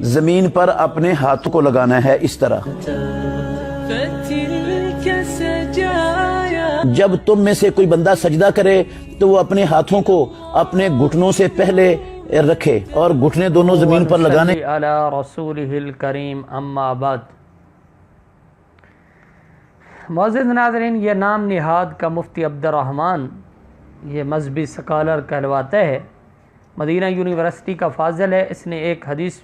زمین پر اپنے ہاتھوں کو لگانا ہے اس طرح۔ جب تم میں سے کوئی بندہ سجدہ کرے تو وہ اپنے ہاتھوں کو اپنے گھٹنوں سے پہلے رکھے اور گھٹنے دونوں زمین پر لگانے۔ علی رسولہ الکریم اما بعد۔ معزز ناظرین، یہ نام نہاد کا مفتی عبد الرحمن یہ مذہبی سکالر کہلواتا ہے، مدینہ یونیورسٹی کا فاضل ہے۔ اس نے ایک حدیث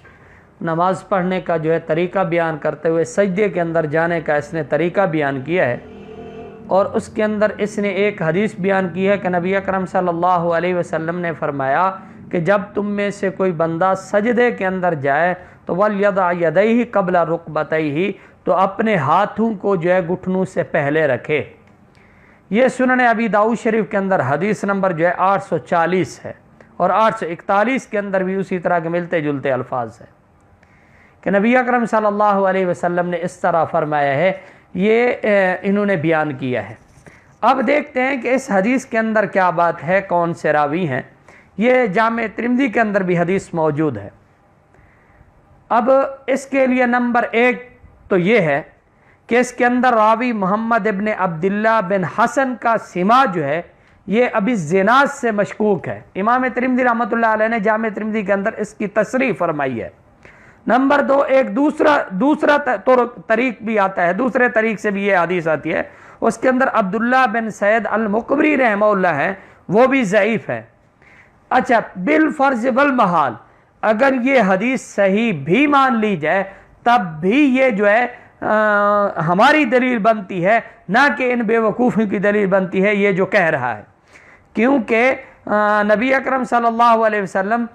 نماز پڑھنے کا طریقہ بیان کرتے ہوئے سجدے کے اندر جانے کا اس نے طریقہ بیان کیا ہے، اور اس کے اندر اس نے ایک حدیث بیان کی ہے کہ نبی اکرم صلی اللہ علیہ وسلم نے فرمایا کہ جب تم میں سے کوئی بندہ سجدے کے اندر جائے تو وَلْيَضَعْ يَدَيْهِ قَبْلَ رُكْبَتَيْهِ، تو اپنے ہاتھوں کو گھٹنوں سے پہلے رکھے۔ یہ سنن ابی داؤد شریف کے اندر حدیث نمبر 840 ہے، اور 841 کے اندر بھی اسی طرح کے ملتے جلتے الفاظ ہیں کہ نبی اکرم صلی اللہ علیہ وسلم نے اس طرح فرمایا ہے۔ یہ انہوں نے بیان کیا ہے۔ اب دیکھتے ہیں کہ اس حدیث کے اندر کیا بات ہے، کون سے راوی ہیں۔ یہ جامع ترمذی کے اندر بھی حدیث موجود ہے۔ اب اس کے لیے نمبر 1 تو یہ ہے کہ اس کے اندر راوی محمد ابن عبداللہ بن حسن کا سما یہ ابھی زناد سے مشکوک ہے۔ امام ترمذی رحمۃ اللہ علیہ نے جامع ترمذی کے اندر اس کی تصریح فرمائی ہے۔ نمبر 2، ایک دوسرا طریق بھی آتا ہے، دوسرے طریق سے بھی یہ حدیث آتی ہے، اس کے اندر عبداللہ بن سید المقبری رحمہ اللہ ہے، وہ بھی ضعیف ہے۔ اچھا، بالفرض والمحال اگر یہ حدیث صحیح بھی مان لی جائے تب بھی یہ ہماری دلیل بنتی ہے، نہ کہ ان بے وقوفوں کی دلیل بنتی ہے یہ جو کہہ رہا ہے، کیونکہ نبی اکرم صلی اللہ علیہ وسلم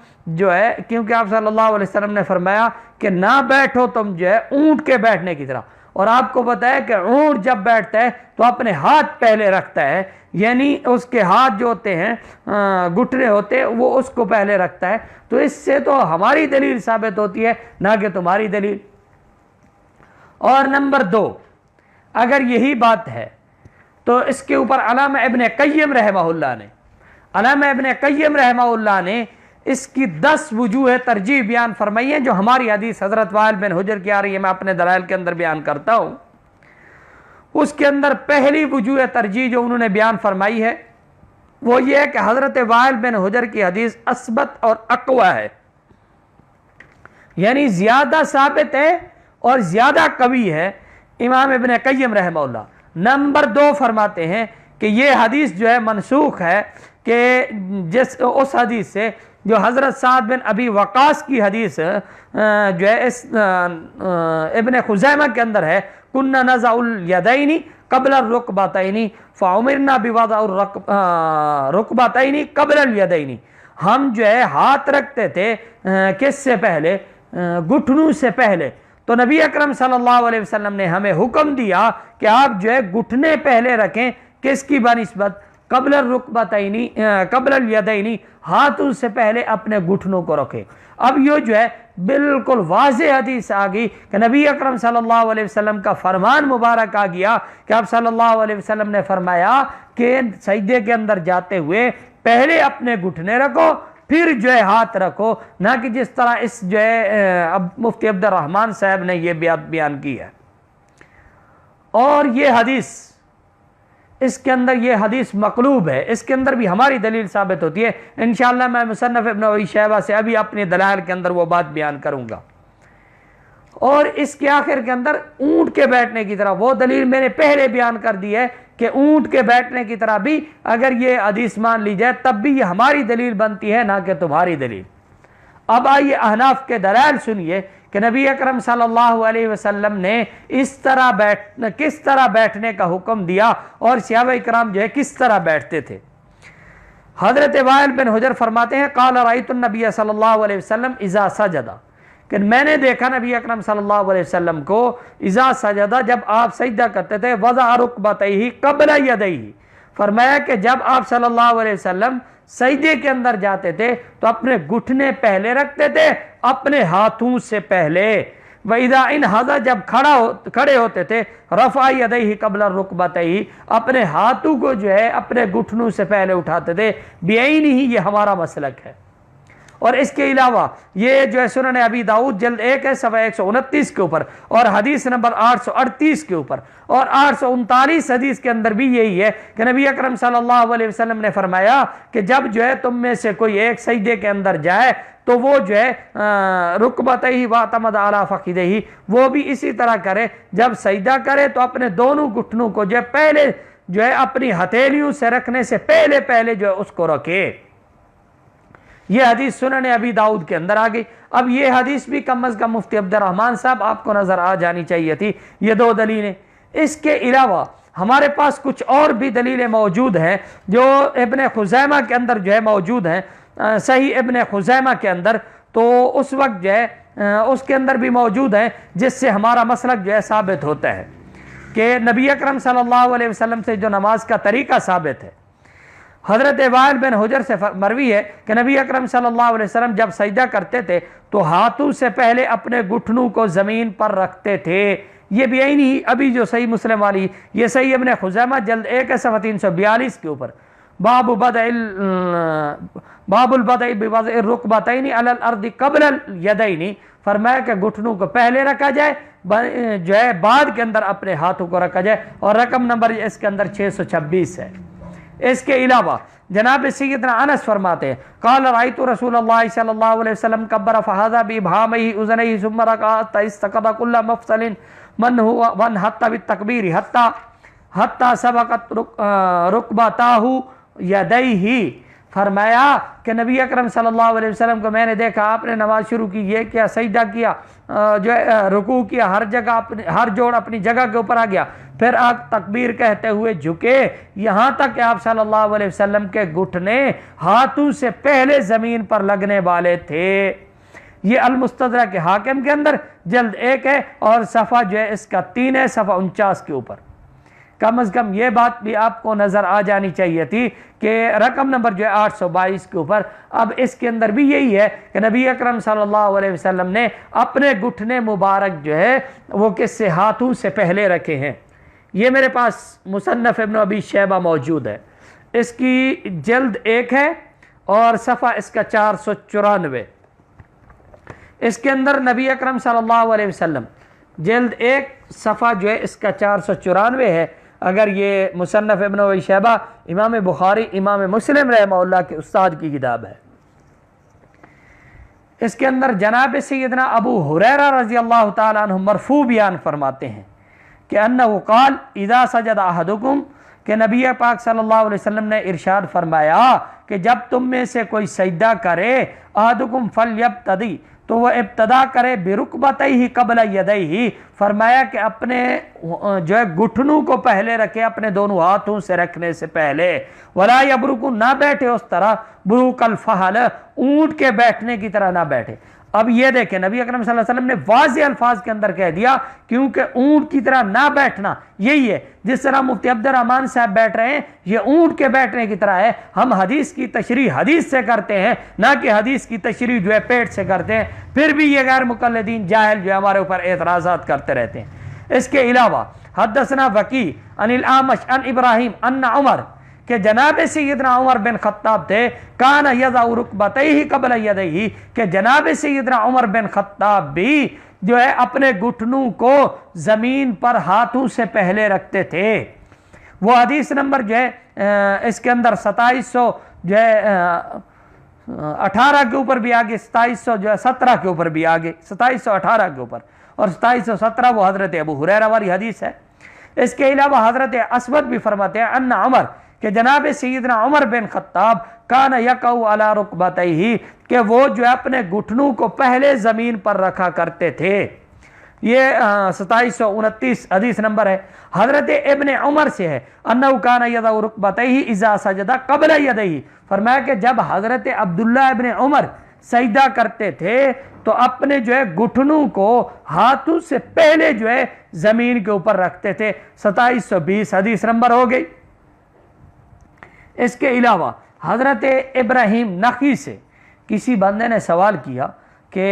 کیونکہ آپ صلی اللہ علیہ وسلم نے فرمایا کہ نہ بیٹھو تم اونٹ کے بیٹھنے کی طرح، اور آپ کو پتہ ہے کہ اونٹ جب بیٹھتا ہے تو اپنے ہاتھ پہلے رکھتا ہے، یعنی اس کے ہاتھ جو ہوتے ہیں گھٹنے ہوتے ہیں وہ اس کو پہلے رکھتا ہے، تو اس سے تو ہماری دلیل ثابت ہوتی ہے نہ کہ تمہاری دلیل۔ اور نمبر 2، اگر یہی بات ہے تو اس کے اوپر علامہ ابن قیم رحمہ اللہ نے اس کی 10 وجوہ ترجیح بیان فرمائی ہیں، جو ہماری حدیث حضرت وائل بن حجر کی آ رہی ہے، میں اپنے دلائل کے اندر بیان کرتا ہوں۔ اس کے اندر پہلی وجوہ ترجیح جو انہوں نے بیان فرمائی ہے وہ یہ ہے کہ حضرت وائل بن حجر کی حدیث اثبت اور اقوی ہے، یعنی زیادہ ثابت ہے اور زیادہ قوی ہے۔ امام ابن قیم رحمہ اللہ نمبر 2 فرماتے ہیں کہ یہ حدیث منسوخ ہے کہ اس حدیث سے جو حضرت سعد بن ابی وقاص کی حدیث اس ابن خزیمہ کے اندر ہے، کننا نضع الیدین قبل الرکبتین فامرنا بوضع الرکبتین قبل الیدین، ہم ہاتھ رکھتے تھے کس سے پہلے؟ گھٹنوں سے پہلے، تو نبی اکرم صلی اللہ علیہ وسلم نے ہمیں حکم دیا کہ آپ گھٹنے پہلے رکھیں، کس کی بنسبت؟ قبل الرکبتین قبل الیدین، ہاتھوں سے پہلے اپنے گھٹنوں کو رکھیں۔ اب یہ بالکل واضح حدیث آ گئی کہ نبی اکرم صلی اللہ علیہ وسلم کا فرمان مبارک آ گیا کہ آپ صلی اللہ علیہ وسلم نے فرمایا کہ سجدے کے اندر جاتے ہوئے پہلے اپنے گھٹنے رکھو پھر ہاتھ رکھو، نہ کہ جس طرح اس مفتی عبد الرحمن صاحب نے یہ بیان کی ہے۔ اور یہ حدیث اس کے اندر یہ حدیث مقلوب ہے، اس کے اندر بھی ہماری دلیل ثابت ہوتی ہے۔ انشاءاللہ میں مصنف ابن ابی شیبہ سے ابھی اپنے دلائل کے اندر وہ بات بیان کروں گا۔ اور اس کے آخر کے اندر اونٹ کے بیٹھنے کی طرح وہ دلیل میں نے پہلے بیان کر دی ہے کہ اونٹ کے بیٹھنے کی طرح بھی اگر یہ حدیث مان لی جائے تب بھی یہ ہماری دلیل بنتی ہے، نہ کہ تمہاری دلیل۔ اب آئیے احناف کے دلائل سنیے کہ نبی اکرم صلی اللہ علیہ وسلم نے کس طرح بیٹھنے کا حکم دیا اور صحابہ کرام کس طرح بیٹھتے تھے۔ حضرت وائل بن حجر فرماتے ہیں قال رأیت النبی صلی اللہ علیہ وسلم اذا سجد، کہ میں نے دیکھا نبی اکرم صلی اللہ علیہ وسلم کو اذا سجد، جب آپ سجدہ کرتے تھے، وضع رکبتیہ قبل یدیہ، فرمایا کہ جب آپ صلی اللہ علیہ وسلم سجدے کے اندر جاتے تھے تو اپنے گھٹنے پہلے رکھتے تھے اپنے ہاتھوں سے پہلے۔ وَإِذَا انْحَضَ، جب کھڑے ہوتے تھے، رفع یدیہ قبل الرکبتیہ، اپنے ہاتھوں کو اپنے گھٹنوں سے پہلے اٹھاتے تھے۔ بعینہ، یہ ہمارا مسلک ہے۔ اور اس کے علاوہ یہ جو ہے سنن ابی داؤد جلد 1 ہے صفحہ 129 کے اوپر اور حدیث نمبر 838 کے اوپر اور 839 حدیث کے اندر بھی یہی ہے کہ نبی اکرم صلی اللہ علیہ وسلم نے فرمایا کہ جب جو ہے تم میں سے کوئی ایک سجدے کے اندر جائے تو وہ جو ہے رکبتیہ واعتمد علی فخذیہ، وہ بھی اسی طرح کرے، جب سجدہ کرے تو اپنے دونوں گھٹنوں کو جو ہے پہلے جو ہے اپنی ہتھیلیوں سے رکھنے سے پہلے جو ہے اس کو رکھے۔ یہ حدیث سنن ابی داؤد کے اندر آ گئی۔ اب یہ حدیث بھی کم از کم مفتی عبد الرحمن صاحب آپ کو نظر آ جانی چاہیے تھی، یہ 2 دلیلیں۔ اس کے علاوہ ہمارے پاس کچھ اور بھی دلیلیں موجود ہیں جو ابن خزیمہ کے اندر جو ہے موجود ہیں، صحیح ابن خزیمہ کے اندر، تو اس وقت جو ہے اس کے اندر بھی موجود ہیں جس سے ہمارا مسلک جو ہے ثابت ہوتا ہے کہ نبی اکرم صلی اللہ علیہ وسلم سے جو نماز کا طریقہ ثابت ہے۔ حضرت وائل بن حجر سے مروی ہے کہ نبی اکرم صلی اللہ علیہ وسلم جب سجدہ کرتے تھے تو ہاتھوں سے پہلے اپنے گھٹنوں کو زمین پر رکھتے تھے۔ یہ بھی یہی نہیں، ابھی جو صحیح مسلم والی، یہ صحیح ابن خزیمہ جلد 1 صفحہ 342 کے اوپر، باب البدء بوضع الرکبتین علی الارض قبل الیدین، فرمایا کہ گھٹنوں کو پہلے رکھا جائے، جو ہے بعد کے اندر اپنے ہاتھوں کو رکھا جائے، اور رقم نمبر اس کے اندر 626 ہے۔ اس کے علاوہ جناب سیدنا انس فرماتے ہیں قال رأیت رسول اللہ صلی اللہ علیہ وسلم کبر فحاذا بابہامہ اذنیہ ثم رکع حتی استقر کل مفصل وانحط بالتکبیر حتی سبقت رکبتاہ یدیہ، فرمایا کہ نبی اکرم صلی اللہ علیہ وسلم کو میں نے دیکھا آپ نے نماز شروع کی، یہ کیا سجدہ کیا، جو رکوع کیا، ہر جوڑ اپنی جگہ کے اوپر آ گیا، پھر آپ تکبیر کہتے ہوئے جھکے، یہاں تک کہ آپ صلی اللہ علیہ وسلم کے گھٹنے ہاتھوں سے پہلے زمین پر لگنے والے تھے۔ یہ المستدرک حاکم کے اندر جلد 1 ہے اور صفحہ جو ہے اس کا 3 ہے صفحہ 49 کے اوپر۔ کم از کم یہ بات بھی آپ کو نظر آ جانی چاہیے تھی کہ رقم نمبر جو ہے 822 کے اوپر۔ اب اس کے اندر بھی یہی ہے کہ نبی اکرم صلی اللہ علیہ وسلم نے اپنے گھٹنے مبارک جو ہے وہ کس سے ہاتھوں سے پہلے رکھے ہیں۔ یہ میرے پاس مصنف ابن ابی شیبہ موجود ہے، اس کی جلد 1 ہے اور صفحہ اس کا 494۔ اس کے اندر نبی اکرم صلی اللہ علیہ وسلم جلد 1 صفحہ جو ہے اس کا 494 ہے۔ اگر یہ مصنف ابن ابی شیبہ امام بخاری امام مسلم رحمہ اللہ کے استاد کی کتاب ہے۔ اس کے اندر جناب سیدنا ابو ہریرہ رضی اللہ تعالیٰ عنہ مرفوع بیان فرماتے ہیں کہ انہ قال اذا سجد احدکم، کہ نبی پاک صلی اللہ علیہ وسلم نے ارشاد فرمایا کہ جب تم میں سے کوئی سجدہ کرے احدکم فلیبتدی، تو وہ ابتدا کرے برکبتیہ قبل یدیہ، فرمایا کہ اپنے جو ہے گھٹنوں کو پہلے رکھے اپنے دونوں ہاتھوں سے رکھنے سے پہلے، ولا یبرک، نہ بیٹھے اس طرح بروک الفحل، اونٹ کے بیٹھنے کی طرح نہ بیٹھے۔ اب یہ دیکھیں نبی اکرم صلی اللہ علیہ وسلم نے واضح الفاظ کے اندر کہہ دیا کیونکہ اونٹ کی طرح نہ بیٹھنا یہی ہے، جس طرح مفتی عبد الرحمن صاحب بیٹھ رہے ہیں یہ اونٹ کے بیٹھنے کی طرح ہے۔ ہم حدیث کی تشریح حدیث سے کرتے ہیں، نہ کہ حدیث کی تشریح جو ہے پیٹ سے کرتے ہیں، پھر بھی یہ غیر مقلدین جاہل جو ہمارے اوپر اعتراضات کرتے رہتے ہیں۔ اس کے علاوہ حدثنا وکی عن الاعمش عن ابراہیم ان عمر، کہ جناب سیدنا عمر بن خطاب تھے، کان یضع رکبتیہ قبل یدیہ، کہ جناب سیدنا عمر بن خطاب بھی جو ہے اپنے گھٹنوں کو زمین پر ہاتھوں سے پہلے رکھتے تھے۔ وہ حدیث نمبر جو ہے اس کے اندر 2700 جو ہے 18 کے اوپر بھی آگے، 2717 کے اوپر بھی آگے، 2718 کے اوپر اور 2717 وہ حضرت ابو ہریرہ والی حدیث ہے۔ اس کے علاوہ حضرت اسود بھی فرماتے ہیں ان عمر، کہ جناب سیدنا عمر بن خطاب کان یقع علی رکبتیہ، کہ وہ جو اپنے گھٹنوں کو پہلے زمین پر رکھا کرتے تھے۔ یہ 2729 حدیث نمبر ہے۔ حضرت ابن عمر سے ہے انہ کان یضع رکبتیہ اذا سجد قبل یدیہ، فرمایا کہ جب حضرت عبداللہ ابن عمر سجدہ کرتے تھے تو اپنے جو ہے گھٹنوں کو ہاتھوں سے پہلے جو ہے زمین کے اوپر رکھتے تھے۔ 2720 حدیث نمبر ہو گئی۔ اس کے علاوہ حضرت ابراہیم نخعی سے کسی بندے نے سوال کیا کہ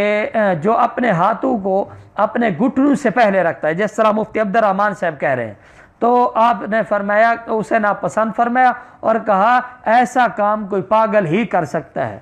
جو اپنے ہاتھوں کو اپنے گھٹنوں سے پہلے رکھتا ہے، جس طرح مفتی عبد الرحمن صاحب کہہ رہے ہیں، تو آپ نے فرمایا اسے ناپسند فرمایا اور کہا ایسا کام کوئی پاگل ہی کر سکتا ہے،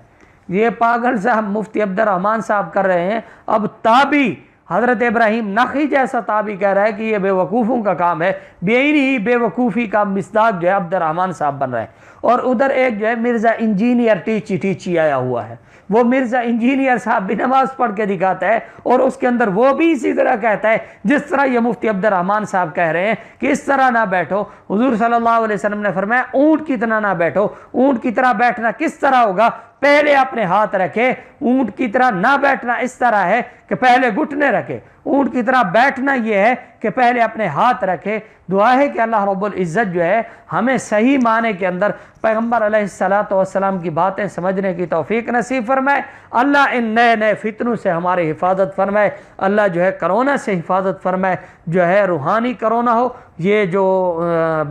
یہ پاگل صاحب مفتی عبد الرحمان صاحب کر رہے ہیں. اب تابی حضرت ابراہیم نخعی جیسا تابی کہہ رہا ہے کہ یہ بے وقوفوں کا کام ہے. ہی بے وقوفی کا مصداق جو ہے عبد الرحمان صاحب بن رہے ہیں. اور ادھر ایک جو ہے مرزا انجینئر ٹیچی آیا ہوا ہے. وہ مرزا انجینئر صاحب بھی نماز پڑھ کے دکھاتا ہے اور اس کے اندر وہ بھی اسی طرح کہتا ہے جس طرح یہ مفتی عبد الرحمان صاحب کہہ رہے ہیں کہ اس طرح نہ بیٹھو. حضور صلی اللہ علیہ وسلم نے فرمایا اونٹ کی طرح نہ بیٹھو. اونٹ کی طرح بیٹھنا کس طرح ہوگا؟ پہلے اپنے ہاتھ رکھے. اونٹ کی طرح نہ بیٹھنا اس طرح ہے کہ پہلے گھٹنے رکھے. اونٹ کی طرح بیٹھنا یہ ہے کہ پہلے اپنے ہاتھ رکھے. دعا ہے کہ اللہ رب العزت جو ہے ہمیں صحیح معنی کے اندر پیغمبر علیہ السلام کی باتیں سمجھنے کی توفیق نصیب فرمائے. اللہ ان نئے فتنوں سے ہماری حفاظت فرمائے. اللہ جو ہے کرونا سے حفاظت فرمائے. جو ہے روحانی کرونا ہو، یہ جو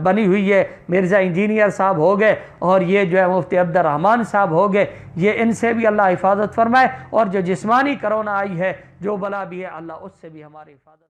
بنی ہوئی ہے مرزا انجینئر صاحب ہو گئے اور یہ جو ہے مفتی عبد الرحمان صاحب ہو گئے، یہ ان سے بھی اللہ حفاظت فرمائے. اور جو جسمانی کرونا آئی ہے، جو بلا بھی ہے، اللہ اس سے بھی ہماری حفاظت